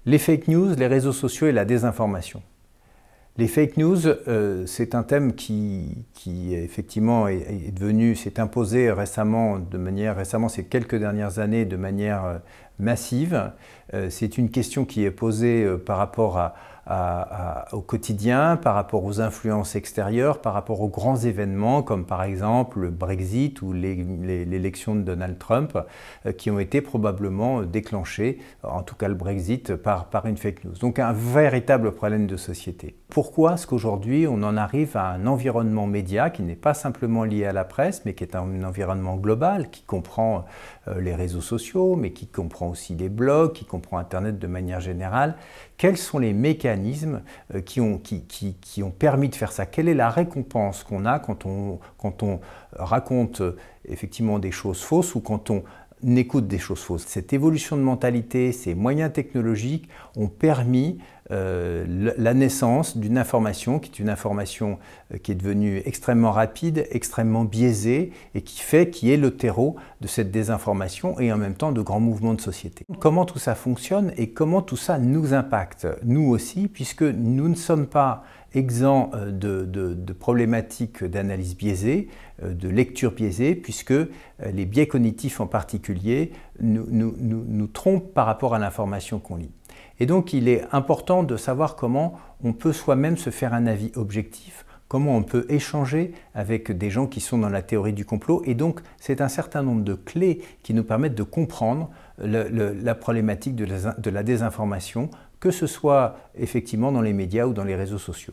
Les fake news, les réseaux sociaux et la désinformation. Les fake news, c'est un thème qui effectivement est devenu, s'est imposé récemment, ces quelques dernières années, de manière massive. C'est une question qui est posée par rapport au quotidien, par rapport aux influences extérieures, par rapport aux grands événements comme par exemple le Brexit ou l'élection de Donald Trump qui ont été probablement déclenchés, en tout cas le Brexit, par une fake news. Donc un véritable problème de société. Pourquoi est-ce qu'aujourd'hui on en arrive à un environnement média qui n'est pas simplement lié à la presse mais qui est un environnement global qui comprend les réseaux sociaux mais qui comprend aussi les blogs, qui comprend Internet de manière générale? Quels sont les mécanismes qui ont permis de faire ça? Quelle est la récompense qu'on a quand on raconte effectivement des choses fausses ou quand on écoute des choses fausses? Cette évolution de mentalité, ces moyens technologiques ont permis la naissance d'une information qui est devenue extrêmement rapide, extrêmement biaisée et qui est le terreau de cette désinformation et en même temps de grands mouvements de société. Comment tout ça fonctionne et comment tout ça nous impacte, nous aussi, puisque nous ne sommes pas exempts de problématiques d'analyse biaisée, de lecture biaisée, puisque les biais cognitifs en particulier nous trompent par rapport à l'information qu'on lit. Et donc il est important de savoir comment on peut soi-même se faire un avis objectif, comment on peut échanger avec des gens qui sont dans la théorie du complot. Et donc c'est un certain nombre de clés qui nous permettent de comprendre la problématique de la désinformation, que ce soit effectivement dans les médias ou dans les réseaux sociaux.